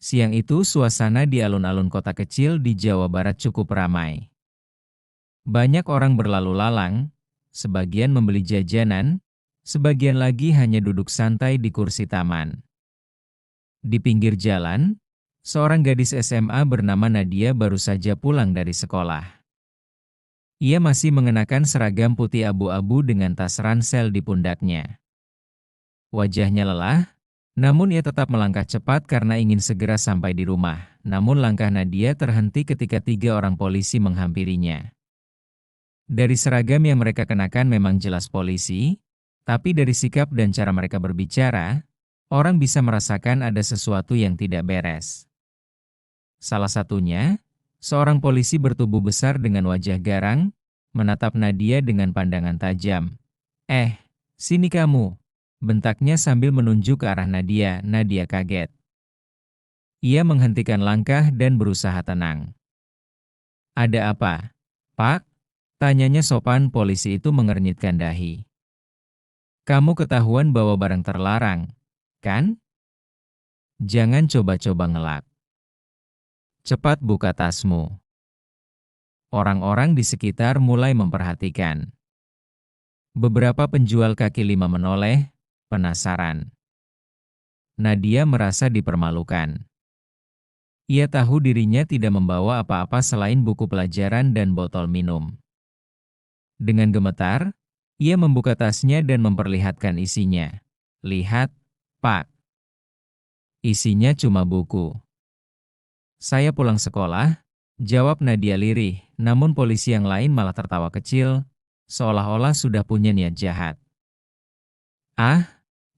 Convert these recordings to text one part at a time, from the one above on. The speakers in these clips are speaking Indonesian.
Siang itu suasana di alun-alun kota kecil di Jawa Barat cukup ramai. Banyak orang berlalu lalang, sebagian membeli jajanan, sebagian lagi hanya duduk santai di kursi taman. Di pinggir jalan, seorang gadis SMA bernama Nadia baru saja pulang dari sekolah. Ia masih mengenakan seragam putih abu-abu dengan tas ransel di pundaknya. Wajahnya lelah, namun ia tetap melangkah cepat karena ingin segera sampai di rumah. Namun langkah Nadia terhenti ketika 3 orang polisi menghampirinya. Dari seragam yang mereka kenakan memang jelas polisi, tapi dari sikap dan cara mereka berbicara, orang bisa merasakan ada sesuatu yang tidak beres. Salah satunya, seorang polisi bertubuh besar dengan wajah garang, menatap Nadia dengan pandangan tajam. Sini kamu, bentaknya sambil menunjuk ke arah Nadia. Nadia kaget. Ia menghentikan langkah dan berusaha tenang. Ada apa, Pak? Tanyanya sopan. Polisi itu mengernyitkan dahi. Kamu ketahuan bawa barang terlarang, kan? Jangan coba-coba ngelak. Cepat buka tasmu. Orang-orang di sekitar mulai memperhatikan. Beberapa penjual kaki lima menoleh, penasaran. Nadia merasa dipermalukan. Ia tahu dirinya tidak membawa apa-apa selain buku pelajaran dan botol minum. Dengan gemetar, ia membuka tasnya dan memperlihatkan isinya. Lihat, Pak. Isinya cuma buku. Saya pulang sekolah, jawab Nadia lirih, namun polisi yang lain malah tertawa kecil, seolah-olah sudah punya niat jahat.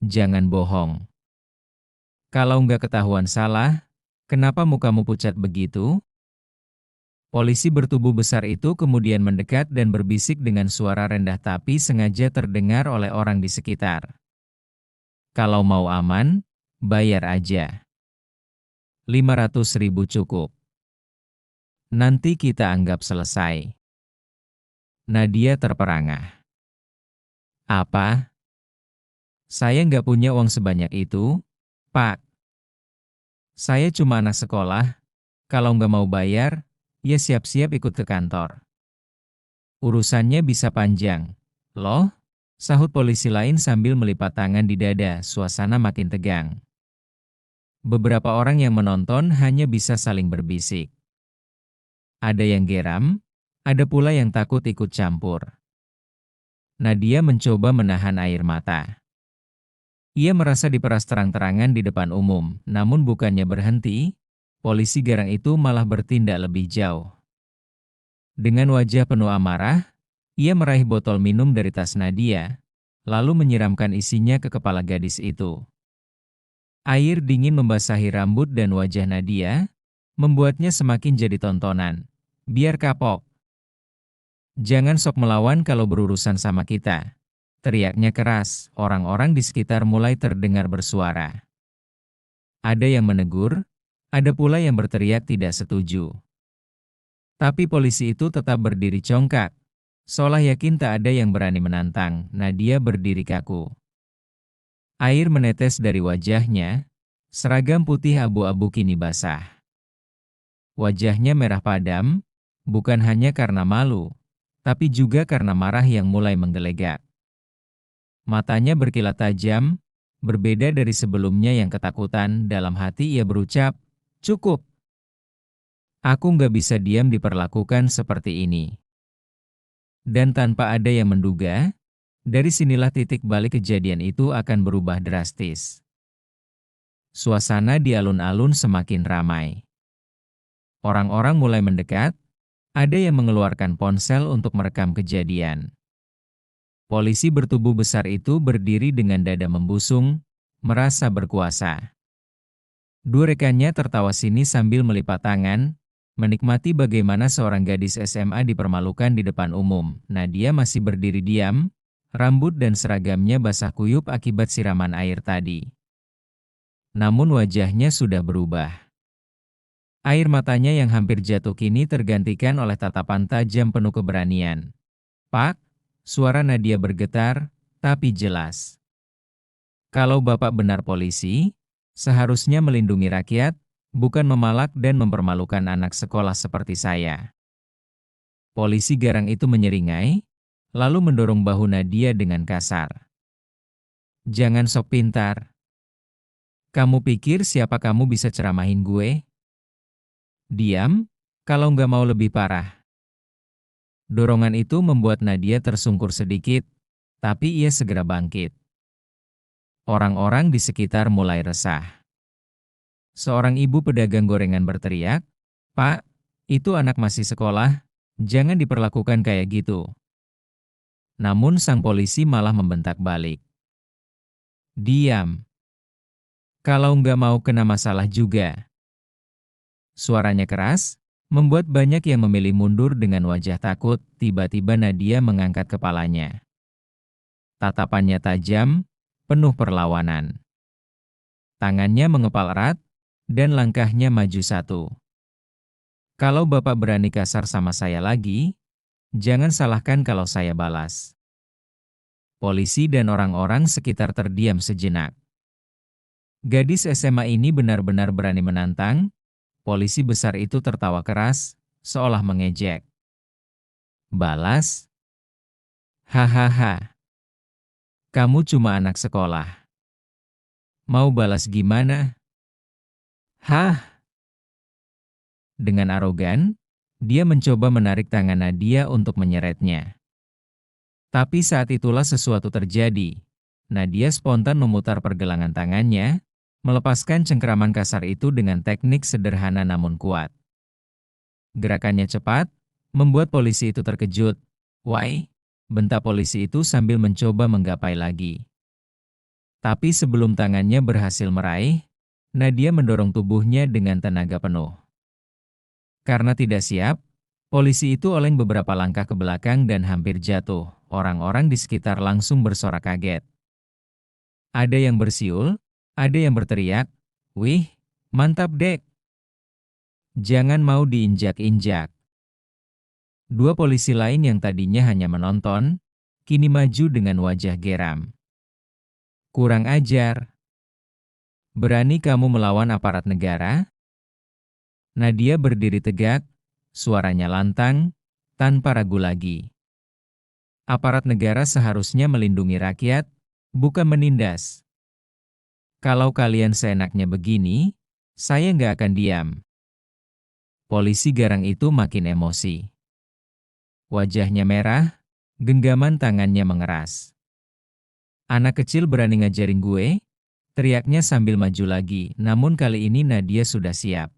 Jangan bohong. Kalau nggak ketahuan salah, kenapa mukamu pucat begitu? Polisi bertubuh besar itu kemudian mendekat dan berbisik dengan suara rendah tapi sengaja terdengar oleh orang di sekitar. Kalau mau aman, bayar aja. 500.000 cukup. Nanti kita anggap selesai. Nadia terperangah. Apa? Saya nggak punya uang sebanyak itu, Pak. Saya cuma anak sekolah, kalau nggak mau bayar, ya siap-siap ikut ke kantor. Urusannya bisa panjang. Loh? Sahut polisi lain sambil melipat tangan di dada. Suasana makin tegang. Beberapa orang yang menonton hanya bisa saling berbisik. Ada yang geram, ada pula yang takut ikut campur. Nadia mencoba menahan air mata. Ia merasa diperas terang-terangan di depan umum, namun bukannya berhenti, polisi garang itu malah bertindak lebih jauh. Dengan wajah penuh amarah, ia meraih botol minum dari tas Nadia, lalu menyiramkan isinya ke kepala gadis itu. Air dingin membasahi rambut dan wajah Nadia, membuatnya semakin jadi tontonan. Biar kapok. Jangan sok melawan kalau berurusan sama kita. Teriaknya keras, orang-orang di sekitar mulai terdengar bersuara. Ada yang menegur, ada pula yang berteriak tidak setuju. Tapi polisi itu tetap berdiri congkak, seolah yakin tak ada yang berani menantang. Nadia berdiri kaku. Air menetes dari wajahnya, seragam putih abu-abu kini basah. Wajahnya merah padam, bukan hanya karena malu, tapi juga karena marah yang mulai menggelegak. Matanya berkilat tajam, berbeda dari sebelumnya yang ketakutan. Dalam hati ia berucap, cukup. Aku nggak bisa diam diperlakukan seperti ini. Dan tanpa ada yang menduga, dari sinilah titik balik kejadian itu akan berubah drastis. Suasana di alun-alun semakin ramai. Orang-orang mulai mendekat, ada yang mengeluarkan ponsel untuk merekam kejadian. Polisi bertubuh besar itu berdiri dengan dada membusung, merasa berkuasa. 2 rekannya tertawa sinis sambil melipat tangan, menikmati bagaimana seorang gadis SMA dipermalukan di depan umum. Nadia masih berdiri diam, rambut dan seragamnya basah kuyup akibat siraman air tadi. Namun wajahnya sudah berubah. Air matanya yang hampir jatuh kini tergantikan oleh tatapan tajam penuh keberanian. Pak, suara Nadia bergetar, tapi jelas. Kalau Bapak benar polisi, seharusnya melindungi rakyat, bukan memalak dan mempermalukan anak sekolah seperti saya." Polisi garang itu menyeringai, lalu mendorong bahu Nadia dengan kasar. "Jangan sok pintar. Kamu pikir siapa kamu bisa ceramahin gue? Diam, kalau nggak mau lebih parah." Dorongan itu membuat Nadia tersungkur sedikit, tapi ia segera bangkit. Orang-orang di sekitar mulai resah. Seorang ibu pedagang gorengan berteriak, "Pak, itu anak masih sekolah, jangan diperlakukan kayak gitu." Namun sang polisi malah membentak balik. "Diam, kalau nggak mau kena masalah juga." Suaranya keras, membuat banyak yang memilih mundur dengan wajah takut. Tiba-tiba Nadia mengangkat kepalanya. Tatapannya tajam, penuh perlawanan. Tangannya mengepal erat, dan langkahnya maju satu. "Kalau Bapak berani kasar sama saya lagi, jangan salahkan kalau saya balas." Polisi dan orang-orang sekitar terdiam sejenak. Gadis SMA ini benar-benar berani menantang. Polisi besar itu tertawa keras, seolah mengejek. "Balas? Hahaha. Kamu cuma anak sekolah. Mau balas gimana?" "Hah?" Dengan arogan, dia mencoba menarik tangan Nadia untuk menyeretnya. Tapi saat itulah sesuatu terjadi. Nadia spontan memutar pergelangan tangannya, melepaskan cengkraman kasar itu dengan teknik sederhana namun kuat. Gerakannya cepat, membuat polisi itu terkejut. "Wai!" bentak polisi itu sambil mencoba menggapai lagi. Tapi sebelum tangannya berhasil meraih, Nadia mendorong tubuhnya dengan tenaga penuh. Karena tidak siap, polisi itu oleng beberapa langkah ke belakang dan hampir jatuh. Orang-orang di sekitar langsung bersorak kaget. Ada yang bersiul, ada yang berteriak, "Wih, mantap dek! Jangan mau diinjak-injak." Dua polisi lain yang tadinya hanya menonton, kini maju dengan wajah geram. "Kurang ajar. Berani kamu melawan aparat negara?" Nadia berdiri tegak, suaranya lantang, tanpa ragu lagi. "Aparat negara seharusnya melindungi rakyat, bukan menindas. Kalau kalian seenaknya begini, saya nggak akan diam." Polisi garang itu makin emosi. Wajahnya merah, genggaman tangannya mengeras. "Anak kecil berani ngajarin gue?" teriaknya sambil maju lagi, namun kali ini Nadia sudah siap.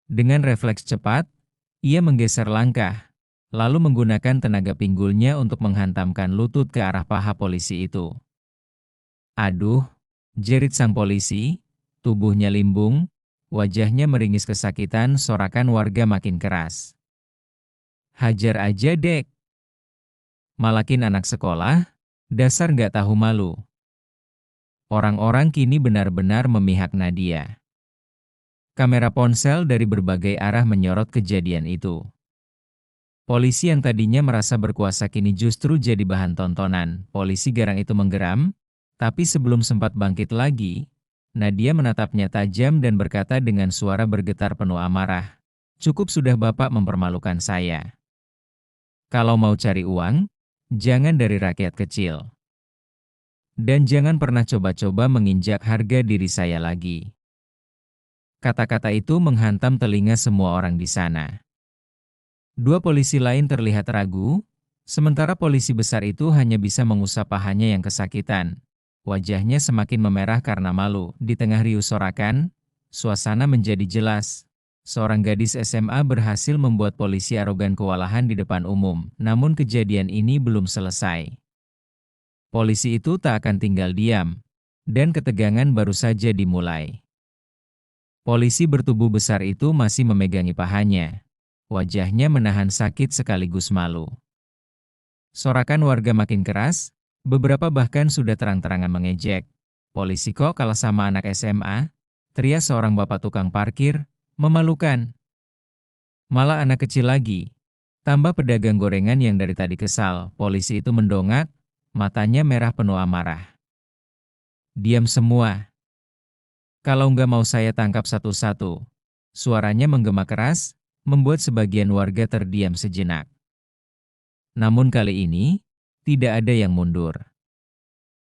Dengan refleks cepat, ia menggeser langkah, lalu menggunakan tenaga pinggulnya untuk menghantamkan lutut ke arah paha polisi itu. "Aduh!" jerit sang polisi, tubuhnya limbung, wajahnya meringis kesakitan, sorakan warga makin keras. "Hajar aja dek. Malakin anak sekolah, dasar nggak tahu malu." Orang-orang kini benar-benar memihak Nadia. Kamera ponsel dari berbagai arah menyorot kejadian itu. Polisi yang tadinya merasa berkuasa kini justru jadi bahan tontonan. Polisi garang itu menggeram, tapi sebelum sempat bangkit lagi, Nadia menatapnya tajam dan berkata dengan suara bergetar penuh amarah, "Cukup sudah Bapak mempermalukan saya. Kalau mau cari uang, jangan dari rakyat kecil. Dan jangan pernah coba-coba menginjak harga diri saya lagi." Kata-kata itu menghantam telinga semua orang di sana. Dua polisi lain terlihat ragu, sementara polisi besar itu hanya bisa mengusap pahanya yang kesakitan. Wajahnya semakin memerah karena malu. Di tengah riuh sorakan, suasana menjadi jelas. Seorang gadis SMA berhasil membuat polisi arogan kewalahan di depan umum. Namun kejadian ini belum selesai. Polisi itu tak akan tinggal diam, dan ketegangan baru saja dimulai. Polisi bertubuh besar itu masih memegangi pahanya. Wajahnya menahan sakit sekaligus malu. Sorakan warga makin keras, beberapa bahkan sudah terang-terangan mengejek. "Polisi kok kalah sama anak SMA?" teriak seorang bapak tukang parkir, "memalukan. Malah anak kecil lagi." Tambah pedagang gorengan yang dari tadi kesal. Polisi itu mendongak, matanya merah penuh amarah. "Diam semua. Kalau nggak mau saya tangkap satu-satu. Suaranya menggema keras, membuat sebagian warga terdiam sejenak. Namun kali ini, tidak ada yang mundur.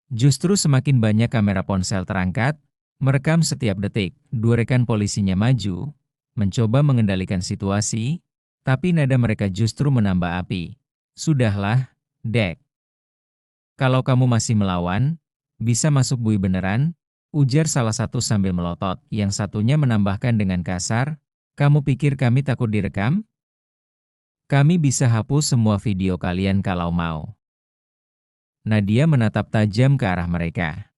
Justru semakin banyak kamera ponsel terangkat, merekam setiap detik. Dua rekan polisinya maju, mencoba mengendalikan situasi, tapi nada mereka justru menambah api. Sudahlah, Dek. Kalau kamu masih melawan, bisa masuk bui beneran, ujar salah satu sambil melotot. Yang satunya menambahkan dengan kasar, kamu pikir kami takut direkam? Kami bisa hapus semua video kalian kalau mau. Nadia menatap tajam ke arah mereka.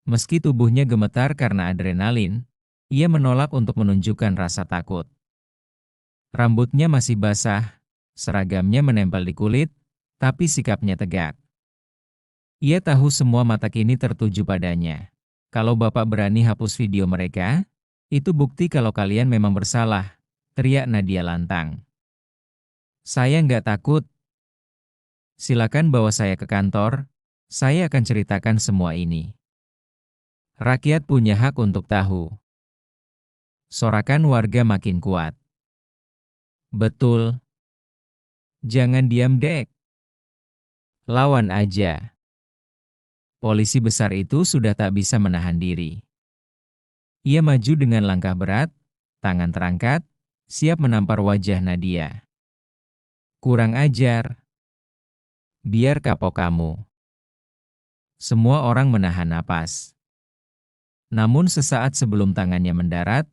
Meski tubuhnya gemetar karena adrenalin, ia menolak untuk menunjukkan rasa takut. Rambutnya masih basah, seragamnya menempel di kulit, tapi sikapnya tegak. Ia tahu semua mata kini tertuju padanya. Kalau Bapak berani hapus video mereka, itu bukti kalau kalian memang bersalah, teriak Nadia lantang. Saya nggak takut. Silakan bawa saya ke kantor, saya akan ceritakan semua ini. Rakyat punya hak untuk tahu. Sorakan warga makin kuat. Betul. Jangan diam, Dek. Lawan aja. Polisi besar itu sudah tak bisa menahan diri. Ia maju dengan langkah berat, tangan terangkat, siap menampar wajah Nadia. Kurang ajar. Biar kapok kamu. Semua orang menahan napas. Namun sesaat sebelum tangannya mendarat,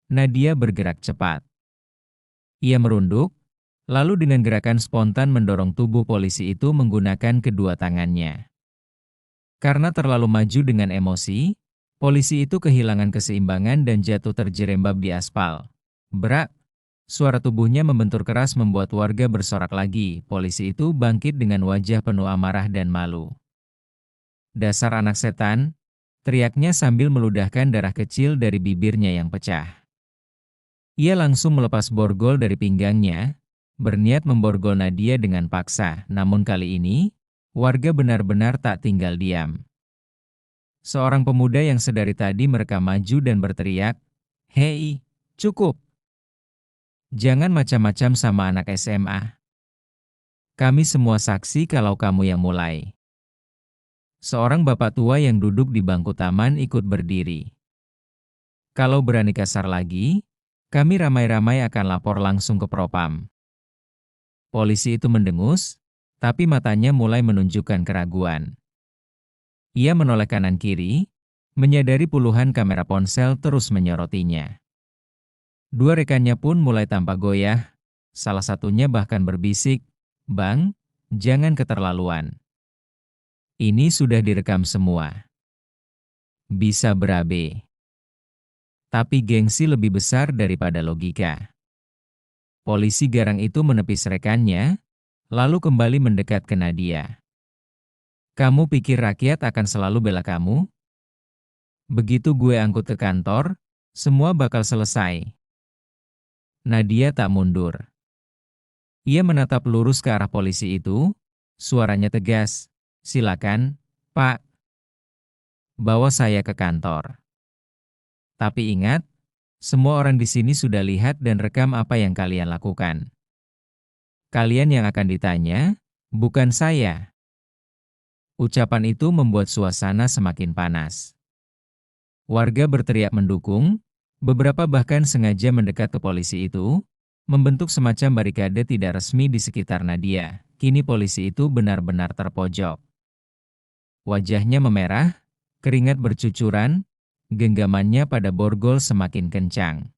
Nadia bergerak cepat. Ia merunduk, lalu dengan gerakan spontan mendorong tubuh polisi itu menggunakan kedua tangannya. Karena terlalu maju dengan emosi, polisi itu kehilangan keseimbangan dan jatuh terjerembab di aspal. Brak! Suara tubuhnya membentur keras membuat warga bersorak lagi. Polisi itu bangkit dengan wajah penuh amarah dan malu. Dasar anak setan, teriaknya sambil meludahkan darah kecil dari bibirnya yang pecah. Ia langsung melepas borgol dari pinggangnya, berniat memborgol Nadia dengan paksa. Namun kali ini, warga benar-benar tak tinggal diam. Seorang pemuda yang sedari tadi mereka maju dan berteriak, "Hei, cukup! Jangan macam-macam sama anak SMA. Kami semua saksi kalau kamu yang mulai." Seorang bapak tua yang duduk di bangku taman ikut berdiri. Kalau berani kasar lagi, kami ramai-ramai akan lapor langsung ke Propam. Polisi itu mendengus, tapi matanya mulai menunjukkan keraguan. Ia menoleh kanan-kiri, menyadari puluhan kamera ponsel terus menyorotinya. Dua rekannya pun mulai tampak goyah, salah satunya bahkan berbisik, "Bang, jangan keterlaluan. Ini sudah direkam semua. Bisa berabe." Tapi gengsi lebih besar daripada logika. Polisi garang itu menepis rekannya, lalu kembali mendekat ke Nadia. "Kamu pikir rakyat akan selalu bela kamu? Begitu gue angkut ke kantor, semua bakal selesai." Nadia tak mundur. Ia menatap lurus ke arah polisi itu, suaranya tegas, "Silakan, Pak. Bawa saya ke kantor. Tapi ingat, semua orang di sini sudah lihat dan rekam apa yang kalian lakukan. Kalian yang akan ditanya, bukan saya." Ucapan itu membuat suasana semakin panas. Warga berteriak mendukung, beberapa bahkan sengaja mendekat ke polisi itu, membentuk semacam barikade tidak resmi di sekitar Nadia. Kini polisi itu benar-benar terpojok. Wajahnya memerah, keringat bercucuran, genggamannya pada borgol semakin kencang.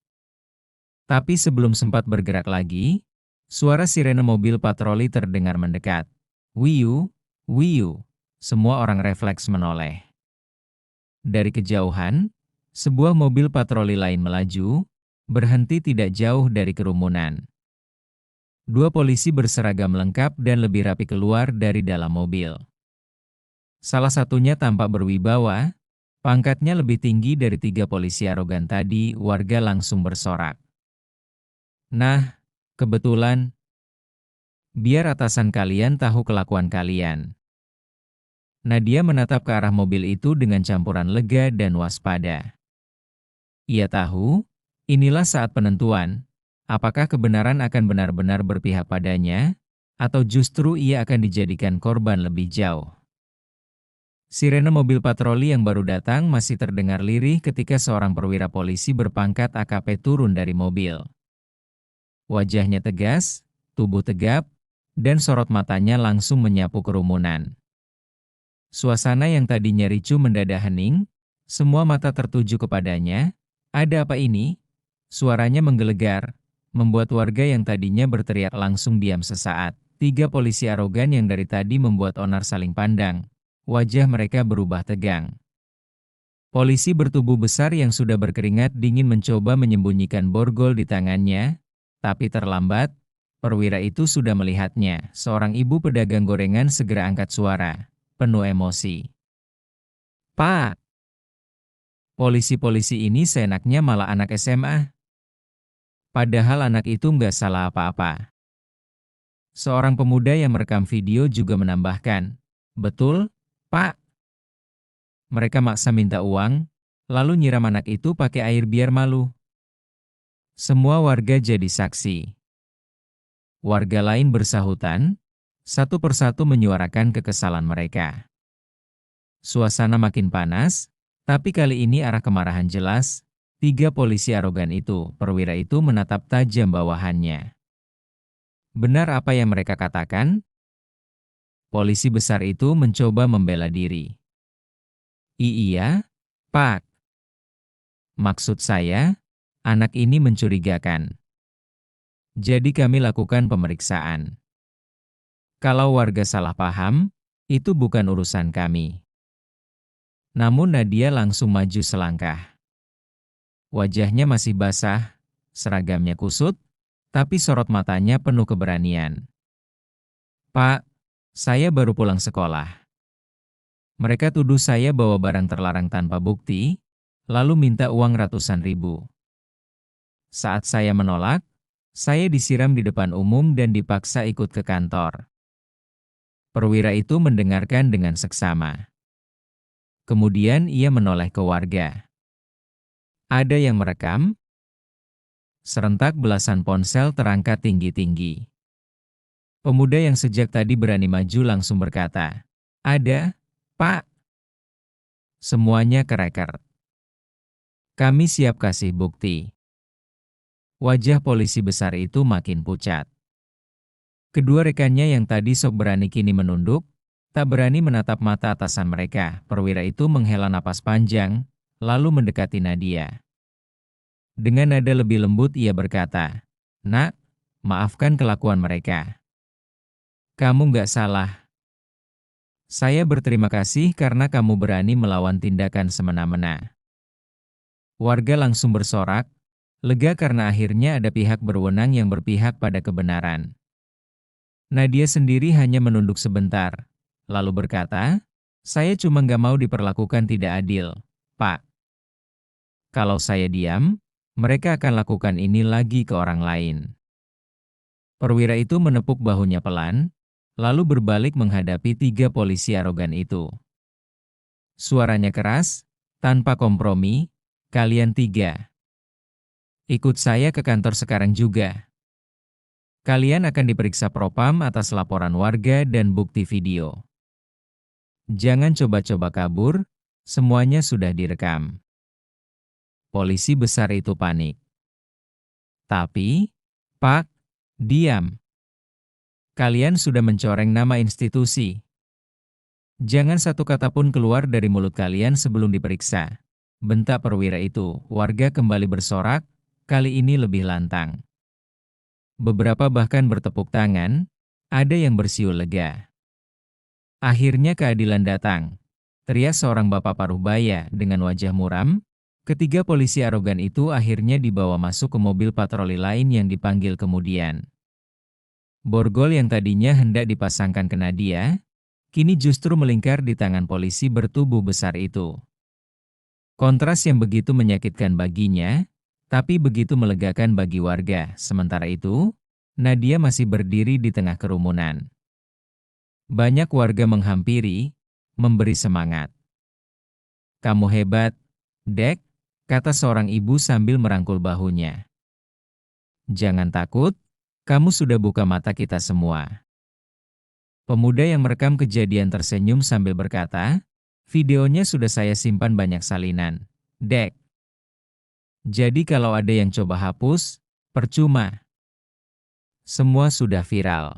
Tapi sebelum sempat bergerak lagi, suara sirene mobil patroli terdengar mendekat. Wiu, wiu, semua orang refleks menoleh. Dari kejauhan, sebuah mobil patroli lain melaju, berhenti tidak jauh dari kerumunan. Dua polisi berseragam lengkap dan lebih rapi keluar dari dalam mobil. Salah satunya tampak berwibawa, pangkatnya lebih tinggi dari tiga polisi arogan tadi. Warga langsung bersorak. "Nah, kebetulan. Biar atasan kalian tahu kelakuan kalian." Nadia menatap ke arah mobil itu dengan campuran lega dan waspada. Ia tahu, inilah saat penentuan, apakah kebenaran akan benar-benar berpihak padanya, atau justru ia akan dijadikan korban lebih jauh. Sirene mobil patroli yang baru datang masih terdengar lirih ketika seorang perwira polisi berpangkat AKP turun dari mobil. Wajahnya tegas, tubuh tegap, dan sorot matanya langsung menyapu kerumunan. Suasana yang tadinya ricuh mendadak hening, semua mata tertuju kepadanya. Ada apa ini? Suaranya menggelegar, membuat warga yang tadinya berteriak langsung diam sesaat. 3 polisi arogan yang dari tadi membuat onar saling pandang. Wajah mereka berubah tegang. Polisi bertubuh besar yang sudah berkeringat dingin mencoba menyembunyikan borgol di tangannya, tapi terlambat. Perwira itu sudah melihatnya. Seorang ibu pedagang gorengan segera angkat suara, penuh emosi. "Pak, polisi-polisi ini seenaknya malah anak SMA. Padahal anak itu nggak salah apa-apa." Seorang pemuda yang merekam video juga menambahkan, "Betul, Pak. Mereka maksa minta uang, lalu nyiram anak itu pakai air biar malu." Semua warga jadi saksi. Warga lain bersahutan, satu persatu menyuarakan kekesalan mereka. Suasana makin panas, tapi kali ini arah kemarahan jelas. 3 polisi arogan itu, perwira itu menatap tajam bawahannya. Benar apa yang mereka katakan? Polisi besar itu mencoba membela diri. Iya, Pak. Maksud saya, anak ini mencurigakan. Jadi kami lakukan pemeriksaan. Kalau warga salah paham, itu bukan urusan kami. Namun Nadia langsung maju selangkah. Wajahnya masih basah, seragamnya kusut, tapi sorot matanya penuh keberanian. "Pak, saya baru pulang sekolah. Mereka tuduh saya bawa barang terlarang tanpa bukti, lalu minta uang ratusan ribu. Saat saya menolak, saya disiram di depan umum dan dipaksa ikut ke kantor." Perwira itu mendengarkan dengan seksama. Kemudian ia menoleh ke warga. Ada yang merekam? Serentak belasan ponsel terangkat tinggi-tinggi. Pemuda yang sejak tadi berani maju langsung berkata, "Ada, Pak." Semuanya kereker. "Kami siap kasih bukti." Wajah polisi besar itu makin pucat. Kedua rekannya yang tadi sok berani kini menunduk, tak berani menatap mata atasan mereka. Perwira itu menghela napas panjang, lalu mendekati Nadia. Dengan nada lebih lembut ia berkata, "Nak, maafkan kelakuan mereka. Kamu nggak salah. Saya berterima kasih karena kamu berani melawan tindakan semena-mena." Warga langsung bersorak, lega karena akhirnya ada pihak berwenang yang berpihak pada kebenaran. Nadia sendiri hanya menunduk sebentar, lalu berkata, "Saya cuma nggak mau diperlakukan tidak adil, Pak. Kalau saya diam, mereka akan lakukan ini lagi ke orang lain." Perwira itu menepuk bahunya pelan, lalu berbalik menghadapi 3 polisi arogan itu. Suaranya keras, tanpa kompromi, "Kalian 3, ikut saya ke kantor sekarang juga. Kalian akan diperiksa propam atas laporan warga dan bukti video. Jangan coba-coba kabur, semuanya sudah direkam." Polisi besar itu panik. "Tapi, Pak, diam. Kalian sudah mencoreng nama institusi. Jangan satu kata pun keluar dari mulut kalian sebelum diperiksa," bentak perwira itu. Warga kembali bersorak, kali ini lebih lantang. Beberapa bahkan bertepuk tangan, ada yang bersiul lega. Akhirnya keadilan datang, teriak seorang bapak paruh baya dengan wajah muram. Ketiga polisi arogan itu akhirnya dibawa masuk ke mobil patroli lain yang dipanggil kemudian. Borgol yang tadinya hendak dipasangkan ke Nadia, kini justru melingkar di tangan polisi bertubuh besar itu. Kontras yang begitu menyakitkan baginya, tapi begitu melegakan bagi warga. Sementara itu, Nadia masih berdiri di tengah kerumunan. Banyak warga menghampiri, memberi semangat. "Kamu hebat, Dek. kata seorang ibu sambil merangkul bahunya. Jangan takut, kamu sudah buka mata kita semua. Pemuda yang merekam kejadian tersenyum sambil berkata, videonya sudah saya simpan banyak salinan, Dek. Jadi kalau ada yang coba hapus, percuma. Semua sudah viral.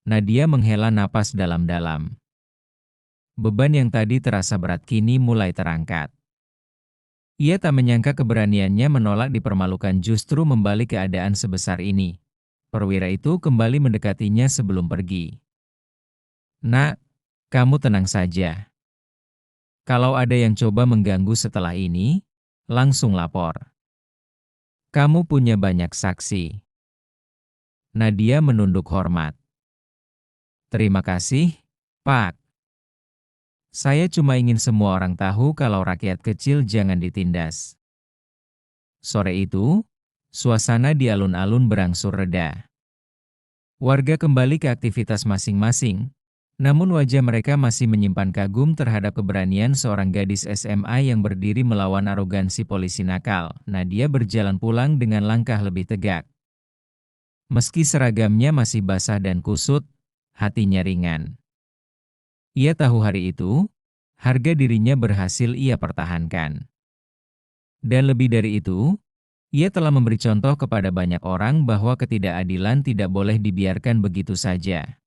Nadia menghela napas dalam-dalam. Beban yang tadi terasa berat kini mulai terangkat. Ia tak menyangka keberaniannya menolak dipermalukan justru membalik keadaan sebesar ini. Perwira itu kembali mendekatinya sebelum pergi. Nak, kamu tenang saja. Kalau ada yang coba mengganggu setelah ini, langsung lapor. Kamu punya banyak saksi. Nadia menunduk hormat. Terima kasih, Pak. Saya cuma ingin semua orang tahu kalau rakyat kecil jangan ditindas. Sore itu, suasana di alun-alun berangsur reda. Warga kembali ke aktivitas masing-masing, namun wajah mereka masih menyimpan kagum terhadap keberanian seorang gadis SMA yang berdiri melawan arogansi polisi nakal. Nadia berjalan pulang dengan langkah lebih tegak. Meski seragamnya masih basah dan kusut, hatinya ringan. Ia tahu hari itu, harga dirinya berhasil ia pertahankan. Dan lebih dari itu, ia telah memberi contoh kepada banyak orang bahwa ketidakadilan tidak boleh dibiarkan begitu saja.